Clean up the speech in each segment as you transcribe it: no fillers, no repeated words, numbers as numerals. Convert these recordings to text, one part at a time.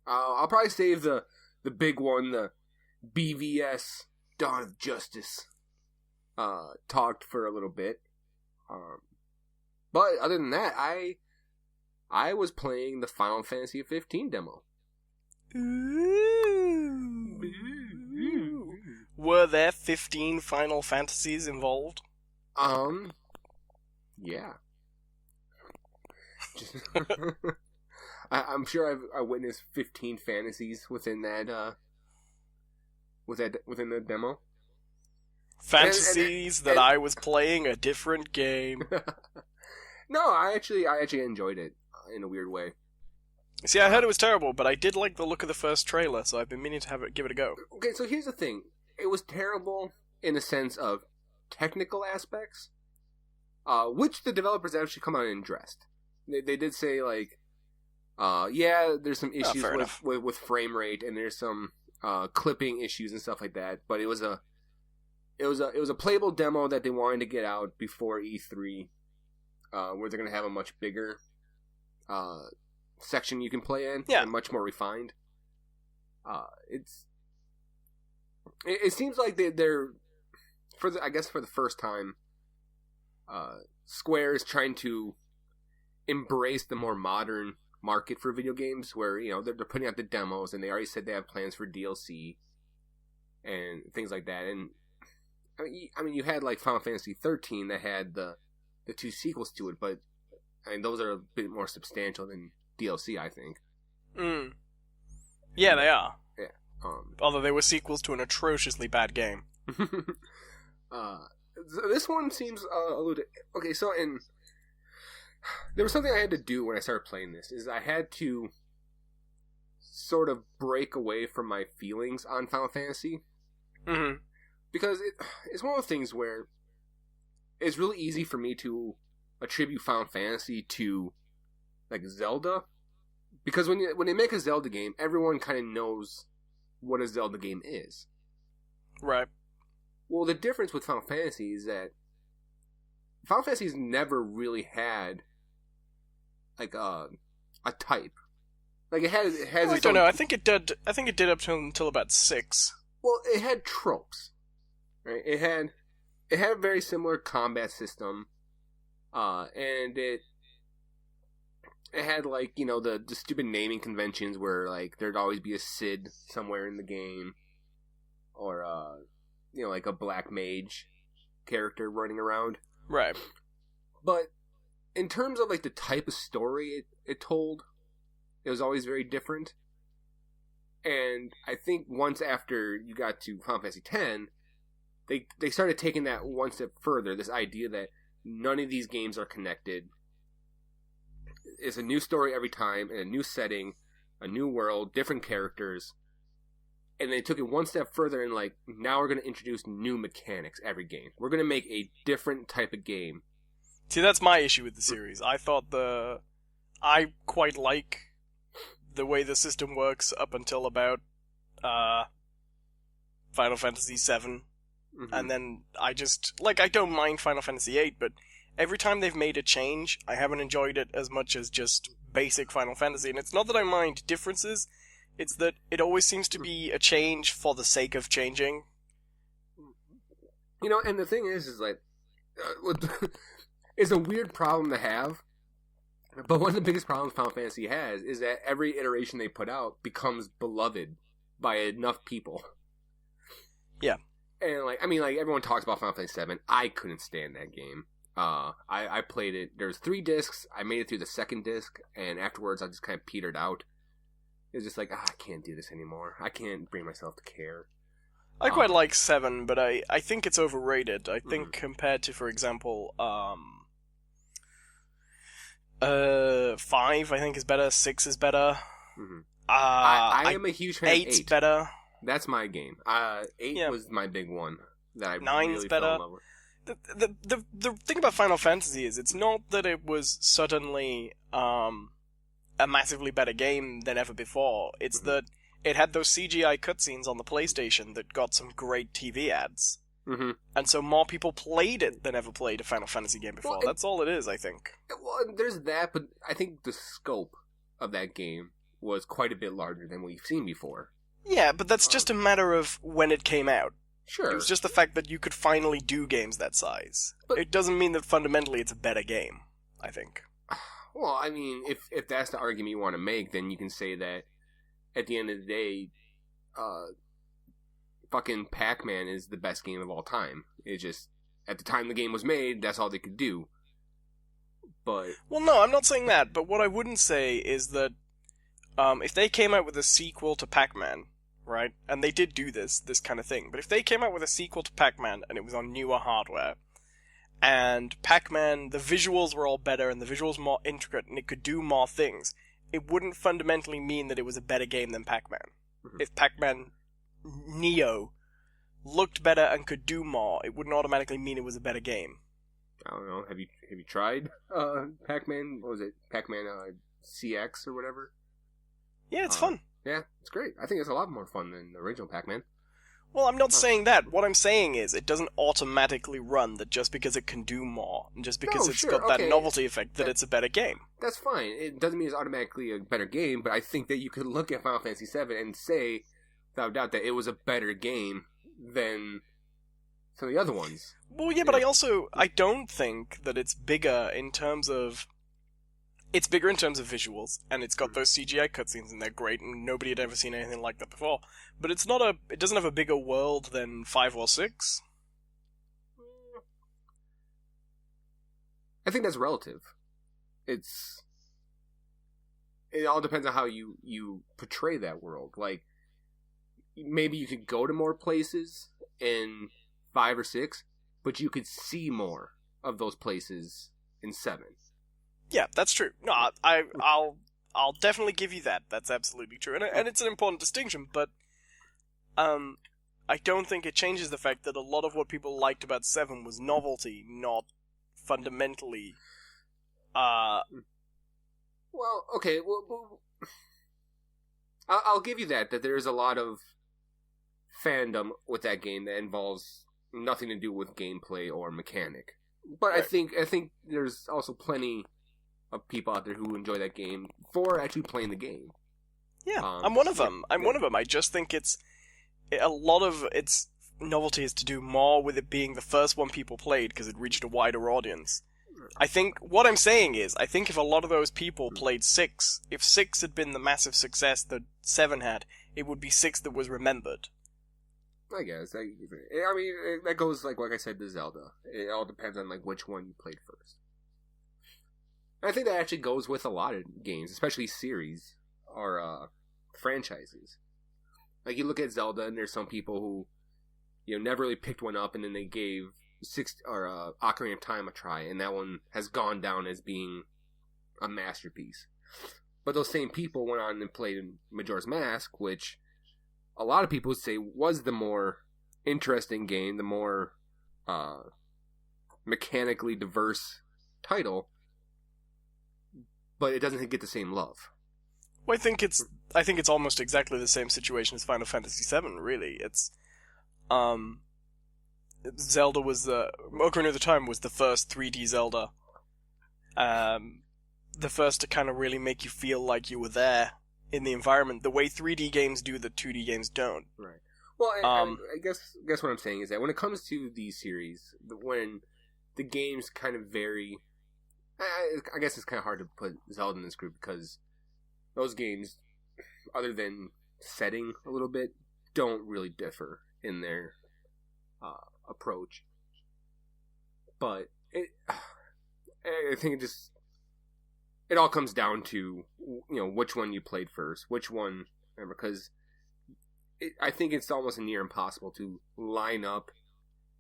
I'll probably save the big one, the BVS Dawn of Justice. Talked for a little bit. But other than that, I was playing the Final Fantasy 15 demo. Ooh. Were there 15 Final Fantasies involved? Yeah. I'm sure I witnessed 15 fantasies within that within the demo. Fantasies that I was playing a different game. No, I actually enjoyed it in a weird way. See, I heard it was terrible, but I did like the look of the first trailer, so I've been meaning to give it a go. Okay, so here's the thing. It was terrible in the sense of technical aspects, which the developers actually come out and addressed. They did say, like, yeah, there's some issues with frame rate, and there's some clipping issues and stuff like that, but it was a playable demo that they wanted to get out before E3, where they're going to have a much bigger section you can play in, and much more refined. It seems like they're for the first time, Square is trying to embrace the more modern market for video games, where they're putting out the demos, and they already said they have plans for DLC and things like that. And I mean, you had like Final Fantasy 13 that had the two sequels to it, but I mean those are a bit more substantial than DLC, I think. Yeah, they are. Yeah. Although they were sequels to an atrociously bad game. This one seems a little... Okay, so there was something I had to do when I started playing this, is I had to sort of break away from my feelings on Final Fantasy. Mm-hmm. Because it's one of the things where it's really easy for me to attribute Final Fantasy to, like, Zelda. Because when they make a Zelda game, everyone kind of knows what a Zelda game is. Right. Well, the difference with Final Fantasy is that Final Fantasy's never really had, like, a type. Like, it has I don't know. I think it did up until about 6. Well, it had tropes. Right? It had a very similar combat system. And it had, like, the stupid naming conventions where, like, there'd always be a Cid somewhere in the game. Or, like a black mage character running around. Right. But in terms of, like, the type of story it told, it was always very different. And I think once after you got to Final Fantasy X, they started taking that one step further, this idea that none of these games are connected. It's a new story every time, in a new setting, a new world, different characters. And they took it one step further and, like, now we're going to introduce new mechanics every game. We're going to make a different type of game. See, that's my issue with the series. I quite like the way the system works up until about Final Fantasy VII. Mm-hmm. And then I don't mind Final Fantasy VIII, but every time they've made a change, I haven't enjoyed it as much as just basic Final Fantasy. And it's not that I mind differences, it's that it always seems to be a change for the sake of changing. And the thing is like, it's a weird problem to have, but one of the biggest problems Final Fantasy has is that every iteration they put out becomes beloved by enough people. Yeah. And, like, I mean, like, everyone talks about Final Fantasy VII. I couldn't stand that game. I played it. There's 3 discs. I made it through the second disc, and afterwards I just kind of petered out. It was just like, I can't do this anymore. I can't bring myself to care. I quite like 7, but I think it's overrated. I think compared to, for example, 5, I think is better. 6 is better. Mm-hmm. I am a huge fan of 8. 8's better. That's my game. 8 was my big one that I 9's really better. fell in love with. The thing about Final Fantasy is it's not that it was suddenly a massively better game than ever before. It's that it had those CGI cutscenes on the PlayStation that got some great TV ads. Mm-hmm. And so more people played it than ever played a Final Fantasy game before. Well, that's all it is, I think. Well, there's that, but I think the scope of that game was quite a bit larger than we've seen before. Yeah, but that's just a matter of when it came out. Sure. It was just the fact that you could finally do games that size. But it doesn't mean that fundamentally it's a better game, I think. Well, I mean, if that's the argument you want to make, then you can say that at the end of the day, fucking Pac-Man is the best game of all time. It just, at the time the game was made, that's all they could do. But... Well, no, I'm not saying that, but what I wouldn't say is that if they came out with a sequel to Pac-Man, right, and they did do this kind of thing, but if they came out with a sequel to Pac-Man and it was on newer hardware, and Pac-Man, the visuals were all better and the visuals more intricate and it could do more things, it wouldn't fundamentally mean that it was a better game than Pac-Man. Mm-hmm. If Pac-Man Neo looked better and could do more, it wouldn't automatically mean it was a better game. I don't know. Have you tried Pac-Man? What was it? Pac-Man CX or whatever? Yeah, it's fun. Yeah, it's great. I think it's a lot more fun than the original Pac-Man. Well, I'm not saying that. What I'm saying is it doesn't automatically run that just because it can do more, and just because it's got that novelty effect that it's a better game. That's fine. It doesn't mean it's automatically a better game, but I think that you could look at Final Fantasy VII and say, without doubt, that it was a better game than some of the other ones. Well, yeah, but I don't think that it's bigger in terms of... It's bigger in terms of visuals, and it's got those CGI cutscenes, and they're great, and nobody had ever seen anything like that before. But it doesn't have a bigger world than 5 or 6. I think that's relative. It all depends on how you portray that world. Like, maybe you could go to more places in 5 or 6, but you could see more of those places in 7. Yeah, that's true. No, I'll definitely give you that. That's absolutely true, and it's an important distinction. But I don't think it changes the fact that a lot of what people liked about 7 was novelty, not fundamentally. Well, okay. Well, I'll give you that there is a lot of fandom with that game that involves nothing to do with gameplay or mechanic. But right. I think there's also plenty of people out there who enjoy that game for actually playing the game. Yeah, I'm one of them. One of them. I just think a lot of its novelty is to do more with it being the first one people played because it reached a wider audience. I think what I'm saying is, I think if a lot of those people played 6, if 6 had been the massive success that 7 had, it would be 6 that was remembered. I guess. I mean, that goes like I said to Zelda. It all depends on like which one you played first. I think that actually goes with a lot of games, especially series or franchises. Like, you look at Zelda, and there's some people who, never really picked one up, and then they gave Ocarina of Time a try, and that one has gone down as being a masterpiece. But those same people went on and played Majora's Mask, which a lot of people say was the more interesting game, the more mechanically diverse title. But it doesn't get the same love. Well, I think it's almost exactly the same situation as Final Fantasy VII. Really, it's Zelda was Ocarina of Time was the first 3D Zelda, the first to kind of really make you feel like you were there in the environment, the way 3D games do that 2D games don't. Right. Well, I guess what I'm saying is that when it comes to these series, when the games kind of vary. I guess it's kind of hard to put Zelda in this group because those games, other than setting a little bit, don't really differ in their approach. But I think it all comes down to which one you played first, which one. Remember, because I think it's almost near impossible to line up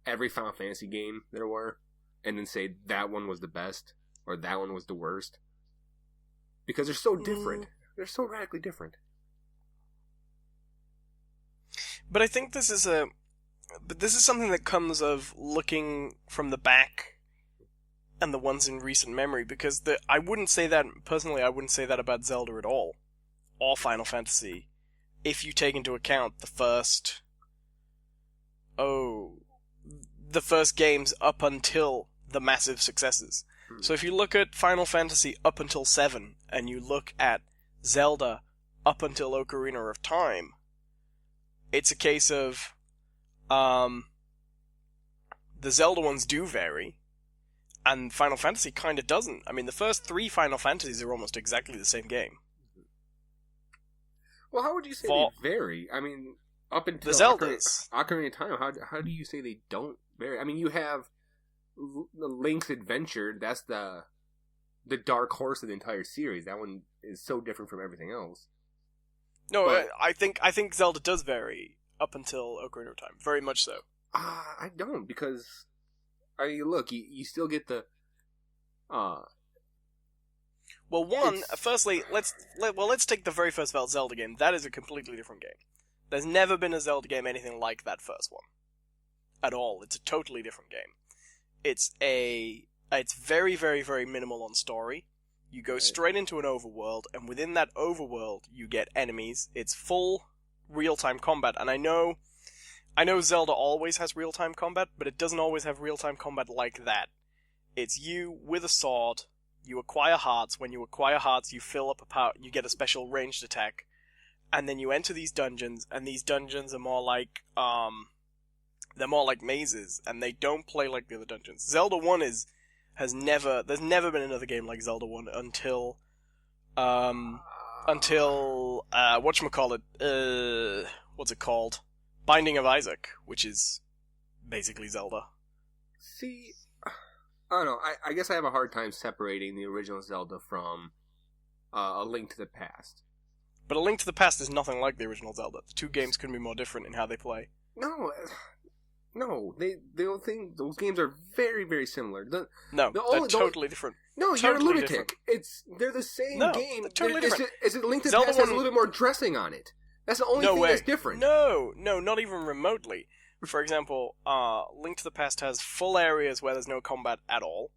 every Final Fantasy game there were and then say that one was the best. Or that one was the worst. Because they're so different. They're so radically different. But I think this is something that comes of looking from the back and the ones in recent memory, because I wouldn't say that about Zelda at all. Or Final Fantasy. If you take into account the first games up until the massive successes. So if you look at Final Fantasy up until 7, and you look at Zelda up until Ocarina of Time, it's a case of the Zelda ones do vary, and Final Fantasy kind of doesn't. I mean, the first 3 Final Fantasies are almost exactly the same game. Well, how would you say they vary? I mean, up until the Zeldas. Ocarina of Time, how do you say they don't vary? I mean, you have Link's Adventure. That's the dark horse of the entire series. That one is so different from everything else. No, but I think Zelda does vary up until Ocarina of Time. Very much so. I don't, because I mean, look, you still get the. Well, firstly, let's take the very first Zelda game. That is a completely different game. There's never been a Zelda game anything like that first one. At all. It's a totally different game. It's very, very, very minimal on story. You go straight into an overworld, and within that overworld, you get enemies. It's full real-time combat, and I know Zelda always has real-time combat, but it doesn't always have real-time combat like that. It's you with a sword. You acquire hearts. When you acquire hearts, you fill up a power. You get a special ranged attack, and then you enter these dungeons. And these dungeons are more like they're more like mazes, and they don't play like the other dungeons. Zelda 1 there's never been another game like Zelda 1 until whatchamacallit, what's it called? Binding of Isaac, which is basically Zelda. See, I don't know. I guess I have a hard time separating the original Zelda from A Link to the Past. But A Link to the Past is nothing like the original Zelda. The 2 games couldn't be more different in how they play. No, those games are very, very similar. They're totally different. No, totally you're a lunatic. Different. They're the same game. They're totally different. Is it Link to the Past has a little bit more dressing on it. That's the only thing that's different. No, not even remotely. For example, Link to the Past has full areas where there's no combat at all.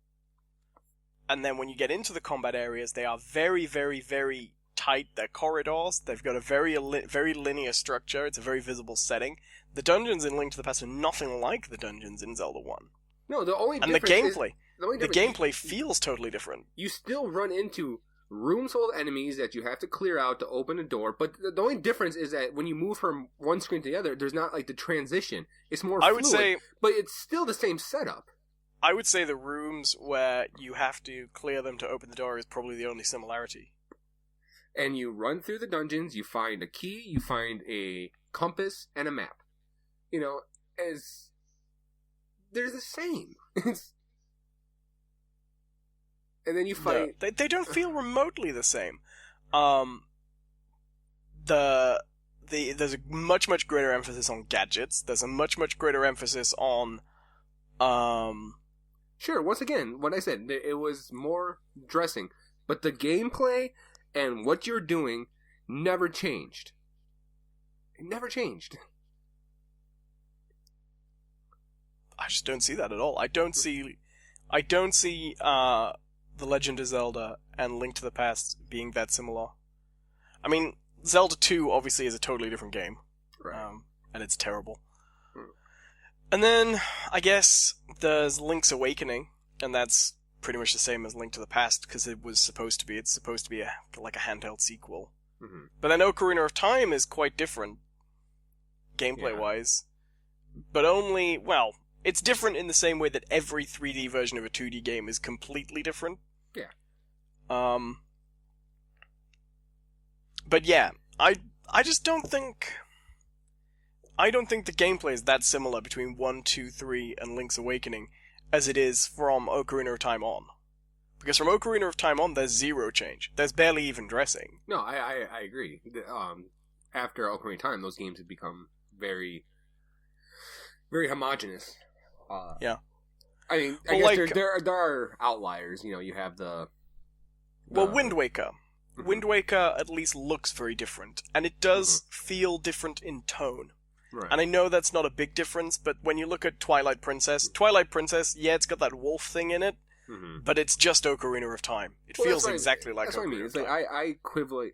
And then when you get into the combat areas, they are very, very, very tight. They're corridors. They've got a very linear structure. It's a very visible setting. The dungeons in Link to the Past are nothing like the dungeons in Zelda 1. No, the gameplay feels totally different. You still run into rooms full of enemies that you have to clear out to open a door, but the only difference is that when you move from one screen to the other, there's not like the transition. It's more fluid, but it's still the same setup. I would say the rooms where you have to clear them to open the door is probably the only similarity. And you run through the dungeons, you find a key, you find a compass, and a map. You know, they're the same. And then you fight. No, they don't feel remotely the same. There's a much greater emphasis on gadgets. There's a much greater emphasis on. Sure. Once again, what I said, it was more dressing, but the gameplay and what you're doing never changed. It never changed. I just don't see that at all. I don't see The Legend of Zelda and Link to the Past being that similar. I mean, Zelda 2 obviously is a totally different game. Right. And it's terrible. And then, I guess, there's Link's Awakening, and that's pretty much the same as Link to the Past, because it's supposed to be like a handheld sequel. Mm-hmm. But then Ocarina of Time is quite different, gameplay-wise. But well, it's different in the same way that every 3D version of a 2D game is completely different. Yeah. But yeah, I just don't think... I don't think the gameplay is that similar between 1, 2, 3, and Link's Awakening as it is from Ocarina of Time on. Because from Ocarina of Time on, there's zero change. There's barely even dressing. No, I agree. After Ocarina of Time, those games have become very, very homogenous. Yeah. I mean, I guess there are outliers. You know, you have the Wind Waker. Mm-hmm. Wind Waker at least looks very different, and it does feel different in tone. Right. And I know that's not a big difference, but when you look at Twilight Princess, yeah, it's got that wolf thing in it, but it's just Ocarina of Time. It feels exactly like Ocarina of Time. That's what I mean. It's like I equivalent.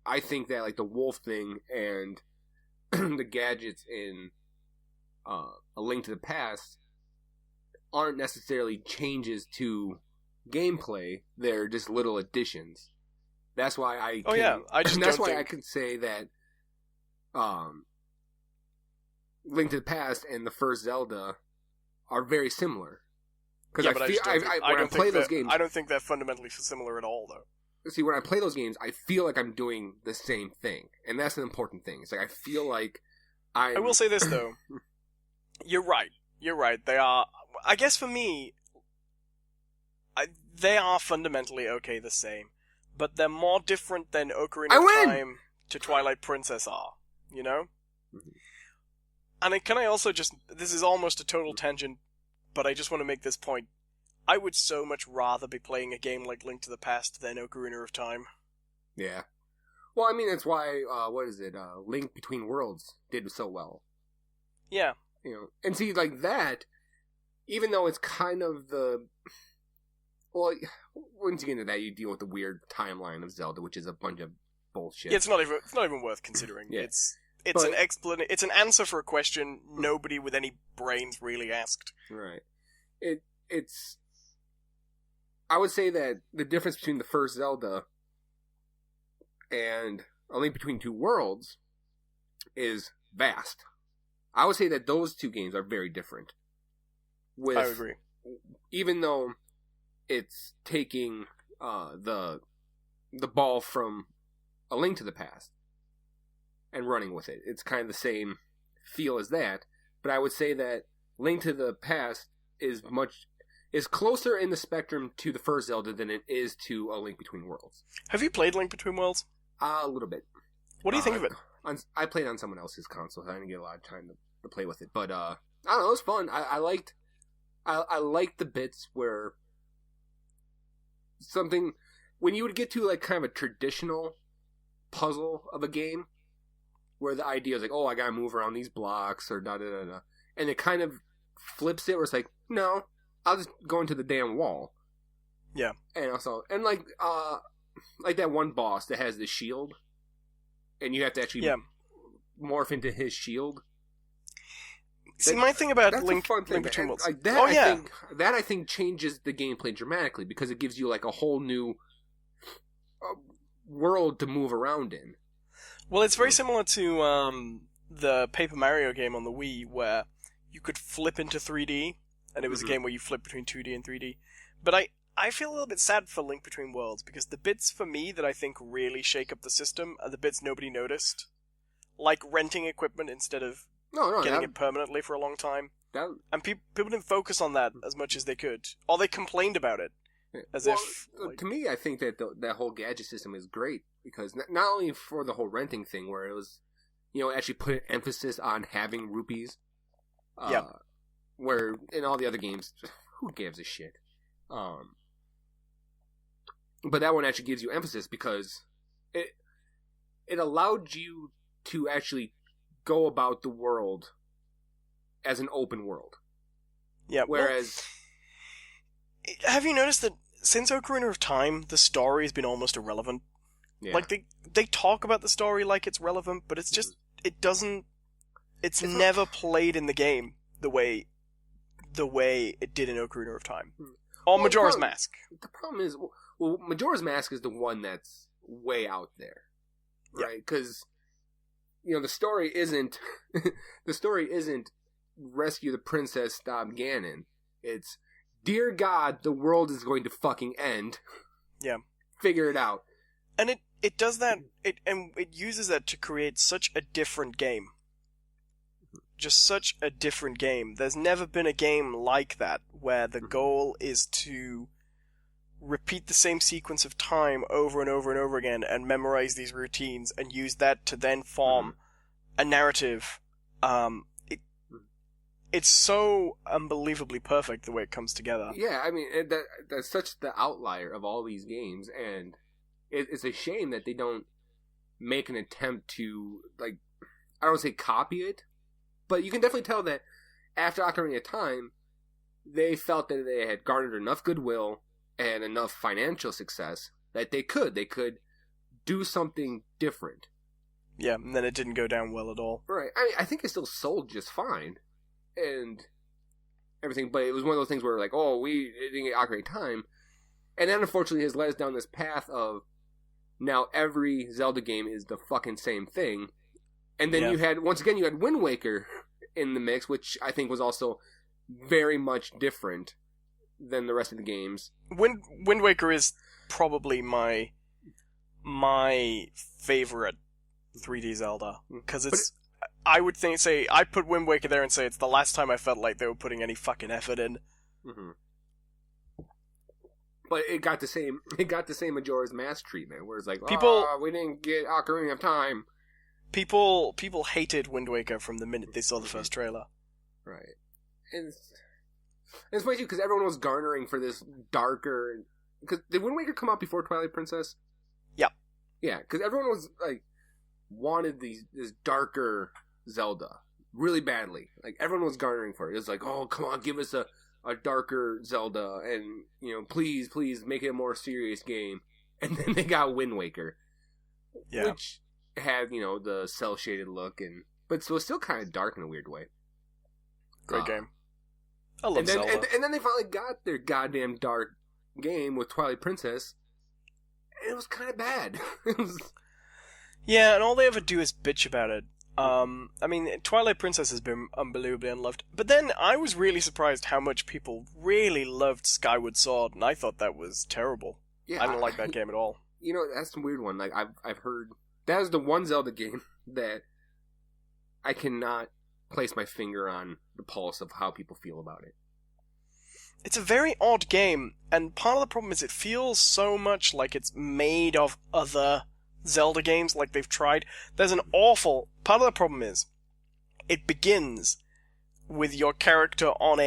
I think that like the wolf thing and the gadgets in A Link to the Past aren't necessarily changes to gameplay. They're just little additions. That's why I. I just that's don't why think... I could say that. Link to the Past and the first Zelda are very similar. Because I don't think they're fundamentally similar at all, though. See, when I play those games, I feel like I'm doing the same thing, and that's an important thing. It's like I feel like I will say this though. You're right. They are. I guess for me, they are fundamentally okay the same, but they're more different than Ocarina of Time to Twilight Princess are. You know. Mm-hmm. And can I also just... This is almost a total tangent, but I just want to make this point. I would so much rather be playing a game like Link to the Past than Ocarina of Time. Yeah. Well, I mean, that's why, Link Between Worlds did so well. Yeah. You know, and see, like that, even though it's kind of the... Well, once you get into that, you deal with the weird timeline of Zelda, which is a bunch of bullshit. Yeah, it's not even worth considering. Yeah. It's an answer for a question nobody with any brains really asked. Right. It's... I would say that the difference between the first Zelda and A Link Between Two Worlds is vast. I would say that those two games are very different. I agree. Even though it's taking the ball from A Link to the Past and running with it. It's kind of the same feel as that, but I would say that Link to the Past is closer in the spectrum to the first Zelda than it is to A Link Between Worlds. Have you played Link Between Worlds? A little bit. What do you think of it? I played on someone else's console, so I didn't get a lot of time to play with it. But I don't know, it was fun. I liked the bits where something when you would get to like kind of a traditional puzzle of a game, where the idea is like, oh, I gotta move around these blocks or da da da da, and it kind of flips it where it's like, no, I'll just go into the damn wall. Yeah. And like that one boss that has the shield, and you have to actually morph into his shield. See, my thing about Link Between Worlds, like that, I think changes the gameplay dramatically because it gives you like a whole new world to move around in. Well, it's very similar to the Paper Mario game on the Wii, where you could flip into 3D, and it was a game where you flip between 2D and 3D. But I feel a little bit sad for Link Between Worlds, because the bits for me that I think really shake up the system are the bits nobody noticed. Like renting equipment instead of getting it permanently for a long time. And people didn't focus on that as much as they could. Or they complained about it. To me, I think that that whole gadget system is great, because not only for the whole renting thing, where it was, actually put an emphasis on having rupees. Where in all the other games, who gives a shit? But that one actually gives you emphasis because it allowed you to actually go about the world as an open world. Yeah. Whereas, have you noticed that since Ocarina of Time, the story has been almost irrelevant? Yeah. Like they talk about the story like it's relevant, but it's just it's never played in the game the way it did in Ocarina of Time. Or Majora's Mask. The problem is, Majora's Mask is the one that's way out there, right? Because the story isn't rescue the princess, stop Ganon. It's, dear God, the world is going to fucking end. Yeah, figure it out. And it does that. It uses that to create such a different game. Just such a different game. There's never been a game like that where the goal is to repeat the same sequence of time over and over and over again and memorize these routines and use that to then form a narrative. It's so unbelievably perfect the way it comes together. Yeah, I mean, that's such the outlier of all these games, and it's a shame that they don't make an attempt to, like, I don't want to say copy it, but you can definitely tell that after Ocarina of Time, they felt that they had garnered enough goodwill and enough financial success that they could do something different. Yeah, and then it didn't go down well at all. Right. I think it still sold just fine and everything, but it was one of those things where, like, we didn't get Ocarina of Time, and that unfortunately has led us down this path of now every Zelda game is the fucking same thing. And then Yeah. you had Wind Waker in the mix, which I think was also very much different than the rest of the games. Wind Waker is probably my favorite 3D Zelda, because I'd put Wind Waker there and say it's the last time I felt like they were putting any fucking effort in. Mm-hmm. But it got the same Majora's Mask treatment, where it's like, we didn't get Ocarina of Time. People hated Wind Waker from the minute they saw the first trailer. Right. And it's funny too, because everyone was garnering for this darker... Because did Wind Waker come out before Twilight Princess? Yeah. Yeah, because everyone was like, wanted this darker Zelda really badly. Like, everyone was garnering for it. It was like, oh, come on, give us a darker Zelda, and, please make it a more serious game. And then they got Wind Waker. Yeah. Which had, the cel-shaded look, but so it's still kind of dark in a weird way. Great game. I love Zelda. And then they finally got their goddamn dark game with Twilight Princess, and it was kind of bad. Yeah, and all they ever do is bitch about it. I mean, Twilight Princess has been unbelievably unloved, but then I was really surprised how much people really loved Skyward Sword, and I thought that was terrible. Yeah, I didn't like that game at all. That's a weird one. Like, I've heard... That is the one Zelda game that I cannot place my finger on the pulse of how people feel about it. It's a very odd game, and part of the problem is it feels so much like it's made of other Zelda games, like they've tried. There's an awful... Part of the problem is, it begins with your character on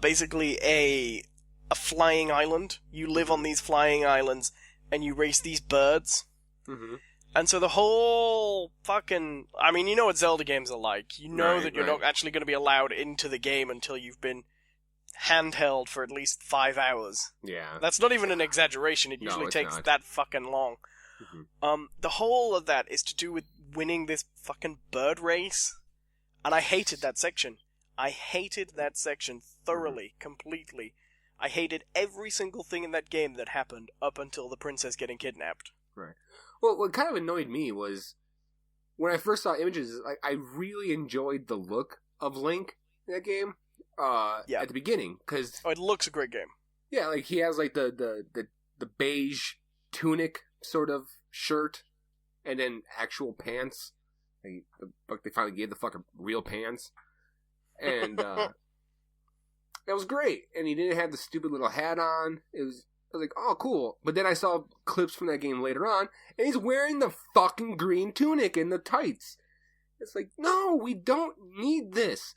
basically a flying island. You live on these flying islands, and you race these birds. Mm-hmm. And so the whole fucking... I mean, you know what Zelda games are like. You know that you're not actually going to be allowed into the game until you've been handheld for at least 5 hours. Yeah. That's not even an exaggeration. It usually takes that fucking long. Mm-hmm. The whole of that is to do with winning this fucking bird race. And I hated that section. I hated that section thoroughly, completely. I hated every single thing in that game that happened up until the princess getting kidnapped. Right. Well, what kind of annoyed me was when I first saw images, I really enjoyed the look of Link in that game at the beginning. It looks a great game. Yeah, like he has like the beige tunic sort of shirt and then actual pants. They finally gave the fucking real pants. And that was great. And he didn't have the stupid little hat on. I was like, oh, cool. But then I saw clips from that game later on, and he's wearing the fucking green tunic and the tights. It's like, no, we don't need this.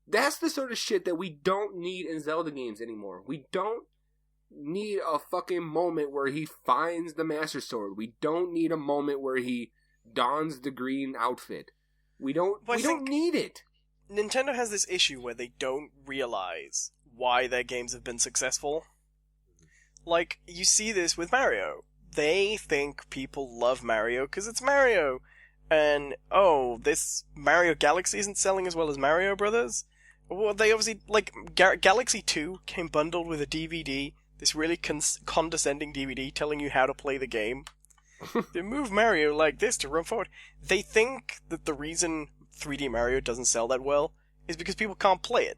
That's the sort of shit that we don't need in Zelda games anymore. We don't need a fucking moment where he finds the Master Sword. We don't need a moment where he dons the green outfit. We don't need it. Nintendo has this issue where they don't realize why their games have been successful. Like, you see this with Mario. They think people love Mario because it's Mario. And, this Mario Galaxy isn't selling as well as Mario Brothers? Well, they obviously, Galaxy 2 came bundled with a DVD, this really condescending DVD telling you how to play the game. They move Mario like this to run forward. They think that the reason 3D Mario doesn't sell that well is because people can't play it.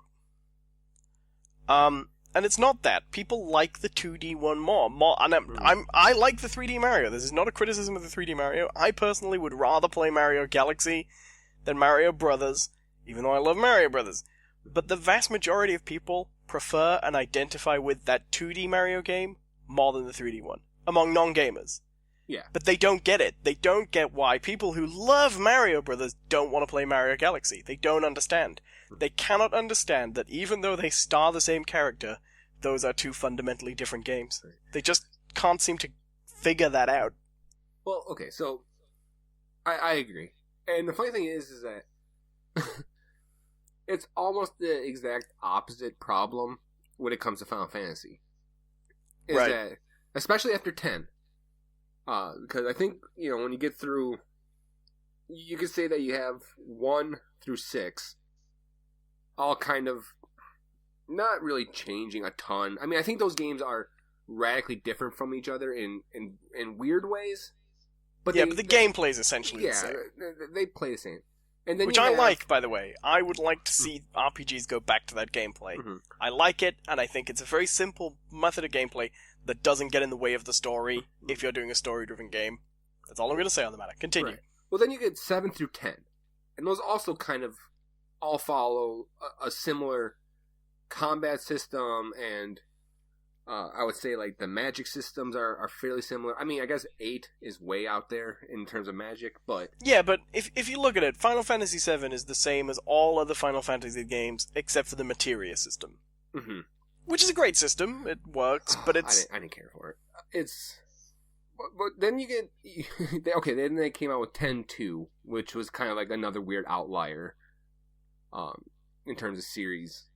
And it's not that. People like the 2D one more. I like the 3D Mario. This is not a criticism of the 3D Mario. I personally would rather play Mario Galaxy than Mario Brothers, even though I love Mario Brothers. But the vast majority of people prefer and identify with that 2D Mario game more than the 3D one, among non-gamers. Yeah. But they don't get it. They don't get why people who love Mario Brothers don't want to play Mario Galaxy. They don't understand. They cannot understand that even though they star the same character, those are two fundamentally different games. They just can't seem to figure that out. Well, okay, so I agree. And the funny thing is that it's almost the exact opposite problem when it comes to Final Fantasy. Is that, especially after 10. Because I think, when you get through, you could say that you have 1 through 6, all kind of not really changing a ton. I mean, I think those games are radically different from each other in weird ways. But but the gameplay is essentially the same. They play the same. And then Which I like, by the way. I would like to see RPGs go back to that gameplay. Mm-hmm. I like it, and I think it's a very simple method of gameplay that doesn't get in the way of the story if you're doing a story-driven game. That's all I'm going to say on the matter. Continue. Right. Well, then you get 7 through 10. And those also kind of all follow a similar combat system, and I would say like the magic systems are fairly similar. I mean, I guess 8 is way out there in terms of magic, but... Yeah, but if you look at it, Final Fantasy VII is the same as all other Final Fantasy games, except for the materia system. Mm-hmm. Which is a great system. It works, but it's... I didn't care for it. It's... But then you get... Okay, then they came out with 10-2, which was kind of like another weird outlier in terms of series.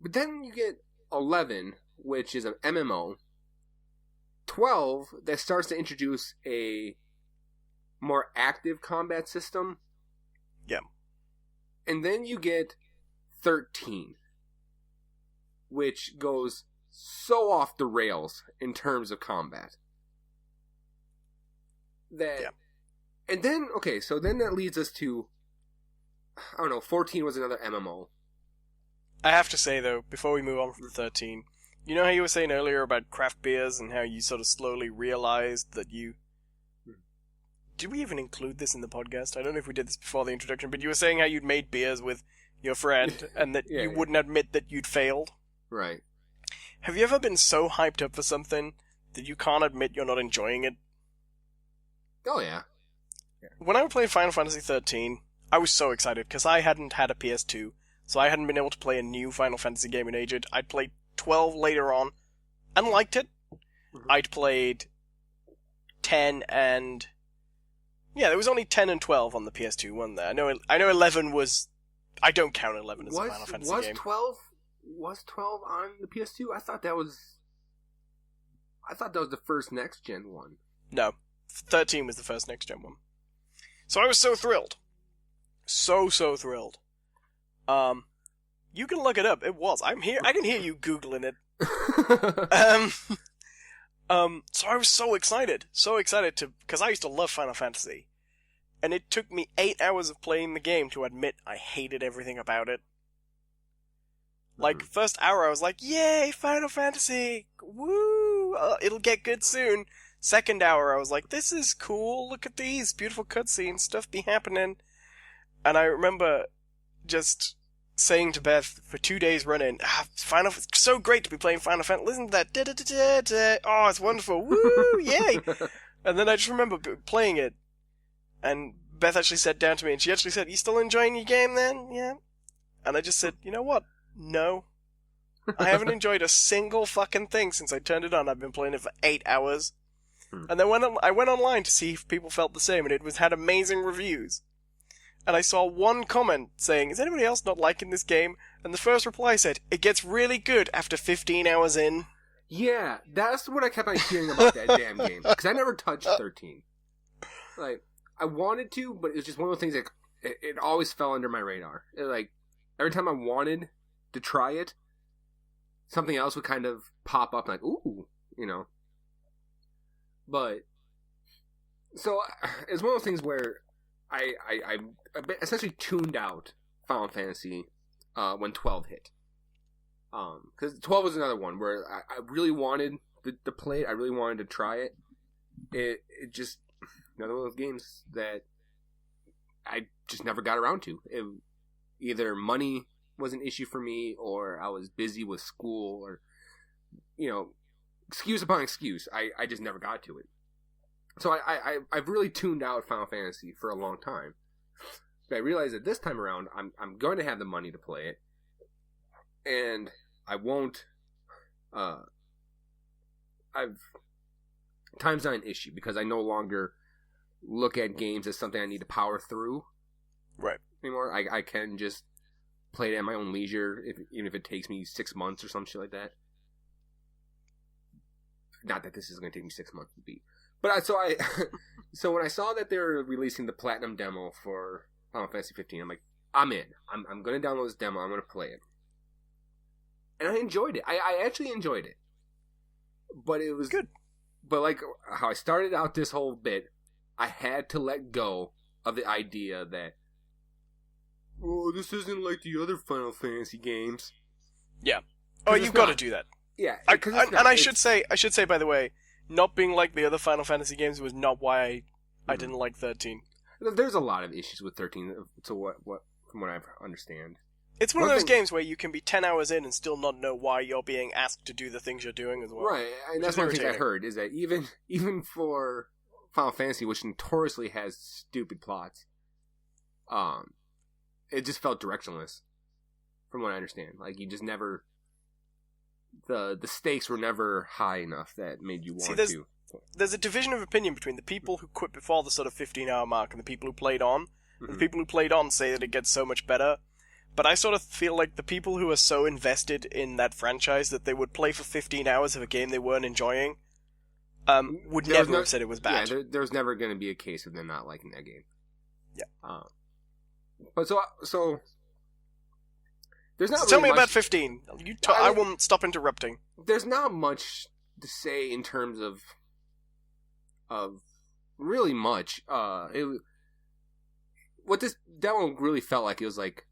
But then you get 11, which is an MMO. 12, that starts to introduce a more active combat system. Yeah. And then you get 13, which goes so off the rails in terms of combat. And then, okay, so then that leads us to, I don't know, 14 was another MMO. I have to say, though, before we move on from 13, you know how you were saying earlier about craft beers and how you sort of slowly realized that you... Did we even include this in the podcast? I don't know if we did this before the introduction, but you were saying how you'd made beers with your friend and that you wouldn't admit that you'd failed. Right. Have you ever been so hyped up for something that you can't admit you're not enjoying it? Oh, yeah. When I played Final Fantasy XIII, I was so excited because I hadn't had a PS2, so I hadn't been able to play a new Final Fantasy game in ages. I'd played 12 later on and liked it. Mm-hmm. I'd played 10 and... Yeah, there was only 10 and 12 on the PS2, wasn't there? I know 11 was... I don't count 11 as a Final Fantasy game. Was 12 on the PS2? I thought that was the first next-gen one. No. 13 was the first next-gen one. So I was so thrilled. So thrilled. You can look it up. It was. I'm here. I can hear you Googling it. So I was so excited. Because I used to love Final Fantasy. And it took me 8 hours of playing the game to admit I hated everything about it. Like, first hour I was like, yay, Final Fantasy! Woo! It'll get good soon. Second hour, I was like, this is cool, look at these, beautiful cutscenes, stuff be happening. And I remember just saying to Beth for 2 days running, so great to be playing Final Fantasy, listen to that, da-da-da-da-da. Oh, it's wonderful, woo, yay! And then I just remember playing it, and Beth actually sat down to me, and she actually said, you still enjoying your game then? Yeah. And I just said, you know what? No. I haven't enjoyed a single fucking thing since I turned it on. I've been playing it for 8 hours. And then I went online to see if people felt the same, and it had amazing reviews. And I saw one comment saying, is anybody else not liking this game? And the first reply said, it gets really good after 15 hours in. Yeah, that's what I kept on hearing about that damn game. Because I never touched 13. Like, I wanted to, but it was just one of those things that it always fell under my radar. Every time I wanted to try it, something else would kind of pop up, like, ooh, you know. But, so, it's one of those things where I essentially tuned out Final Fantasy when 12 hit. Because 12 was another one where I really wanted to play it, I really wanted to try it. It just, another one of those games that I just never got around to. Either money was an issue for me, or I was busy with school, or, you know, excuse upon excuse. I just never got to it. So I've really tuned out Final Fantasy for a long time. But I realized that this time around, I'm going to have the money to play it. And I won't... Time's not an issue, because I no longer look at games as something I need to power through. Right. Anymore. I can just play it at my own leisure, even if it takes me 6 months or some shit like that. Not that this is going to take me 6 months to beat. But so when I saw that they were releasing the Platinum demo for Final Fantasy 15, I'm like, I'm in. I'm going to download this demo. I'm going to play it. And I enjoyed it. I actually enjoyed it. but it was good. But like how I started out this whole bit, I had to let go of the idea that, oh, this isn't like the other Final Fantasy games. Yeah. Oh, you've got to do that. Yeah. I should say, by the way, not being like the other Final Fantasy games was not why I didn't like 13. There's a lot of issues with 13, so what from what I understand. It's one of those games where you can be 10 hours in and still not know why you're being asked to do the things you're doing as well. Right, and that's one thing I heard, is that even for Final Fantasy, which notoriously has stupid plots, it just felt directionless, from what I understand. Like, you just never... The stakes were never high enough that made you want to. There's a division of opinion between the people who quit before the sort of 15-hour mark and the people who played on. Mm-hmm. And the people who played on say that it gets so much better. But I sort of feel like the people who are so invested in that franchise that they would play for 15 hours of a game they weren't enjoying would never have said it was bad. Yeah, there's never going to be a case of them not liking that game. Yeah. But so there's not. So really tell me much... about 15. I won't stop interrupting. There's not much to say in terms of really much. What this demo really felt like, it was like,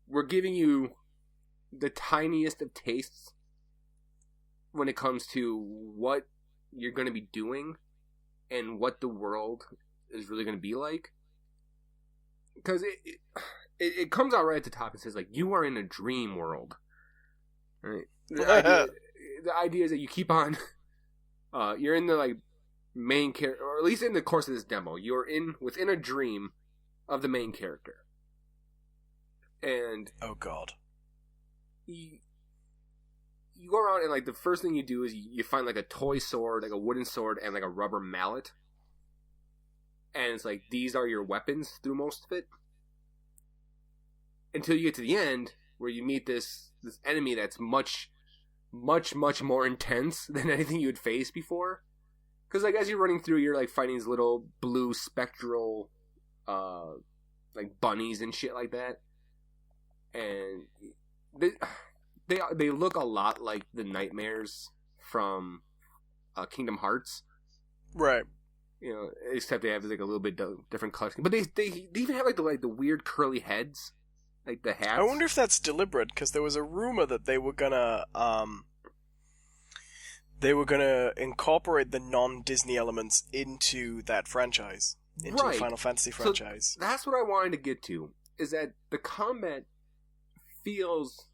we're giving you the tiniest of tastes when it comes to what you're going to be doing and what the world is really going to be like. Because it comes out right at the top and says, like, you are in a dream world. Right? The idea is that you keep on... you're in the, like, main character... Or at least in the course of this demo, you're within a dream of the main character. And... Oh, God. You go around and, like, the first thing you do is you find, like, a toy sword, like a wooden sword, and, like, a rubber mallet. And it's like, these are your weapons through most of it. Until you get to the end, where you meet this enemy that's much, much, much more intense than anything you had faced before. Because, like, as you're running through, you're, like, fighting these little blue spectral, like, bunnies and shit like that. And they look a lot like the nightmares from Kingdom Hearts. Right. You know, except they have, like, a little bit different colors. But they even have, like, the weird curly heads. Like the hats. I wonder if that's deliberate, because there was a rumor that they were gonna incorporate the non-Disney elements into that franchise, into the Final Fantasy franchise. So that's what I wanted to get to, is that the combat feels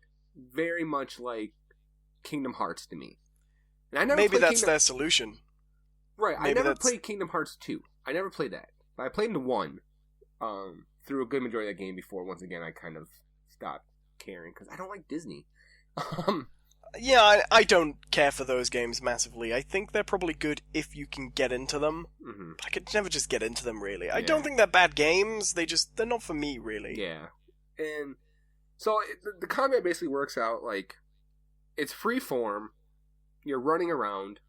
very much like Kingdom Hearts to me. And I never Maybe that's their solution. Right, maybe I never played Kingdom Hearts 2. I never played that. But I played into 1. Through a good majority of that game before, once again, I kind of stopped caring, because I don't like Disney. Yeah, I don't care for those games massively. I think they're probably good if you can get into them. Mm-hmm. But I could never just get into them, really. I don't think they're bad games, they're not for me, really. Yeah. And so the combat basically works out like, it's free form, you're running around,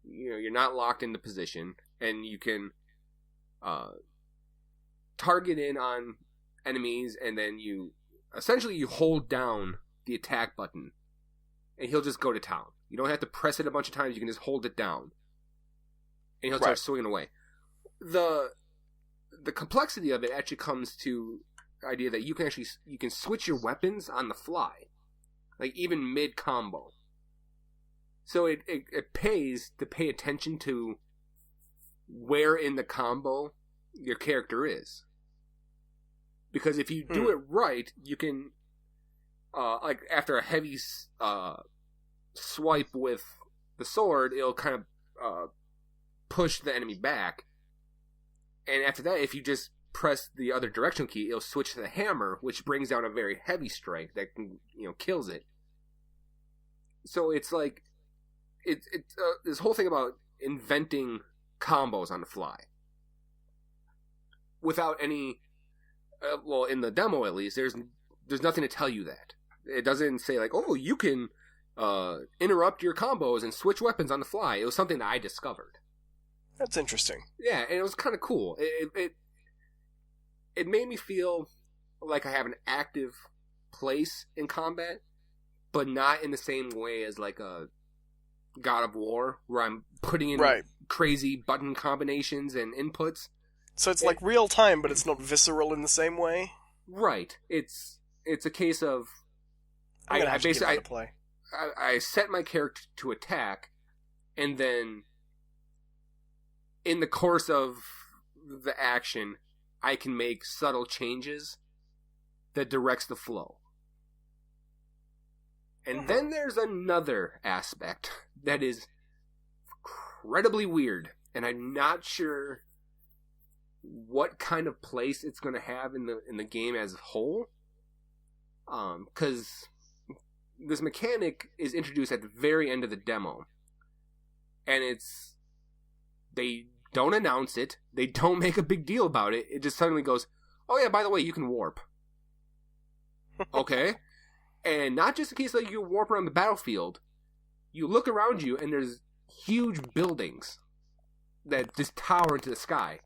you know, you're not locked into position, and you can target in on enemies, and then you hold down the attack button, and he'll just go to town. You don't have to press it a bunch of times, you can just hold it down, and he'll start swinging away. The complexity of it actually comes to the idea that you can switch your weapons on the fly, like even mid combo. So it pays to pay attention to where in the combo your character is. Because if you do it right, you can, like, after a heavy swipe with the sword, it'll kind of push the enemy back. And after that, if you just press the other directional key, it'll switch to the hammer, which brings down a very heavy strike that can, kills it. So it's like, it's this whole thing about inventing combos on the fly. Without any... well, in the demo at least, there's nothing to tell you that. It doesn't say, like, oh, you can interrupt your combos and switch weapons on the fly. It was something that I discovered. That's interesting. Yeah, and it was kind of cool. It made me feel like I have an active place in combat, but not in the same way as, like, a God of War, where I'm putting in crazy button combinations and inputs. So it's like real time, but it's not visceral in the same way. Right. It's a case of I set my character to attack, and then in the course of the action, I can make subtle changes that directs the flow. And then there's another aspect that is incredibly weird, and I'm not sure what kind of place it's going to have in the game as a whole. Because this mechanic is introduced at the very end of the demo, and they don't announce it, they don't make a big deal about it, it just suddenly goes, oh yeah, by the way, you can warp. Okay? And not just in case like you warp around the battlefield, you look around you and there's huge buildings that just tower into the sky.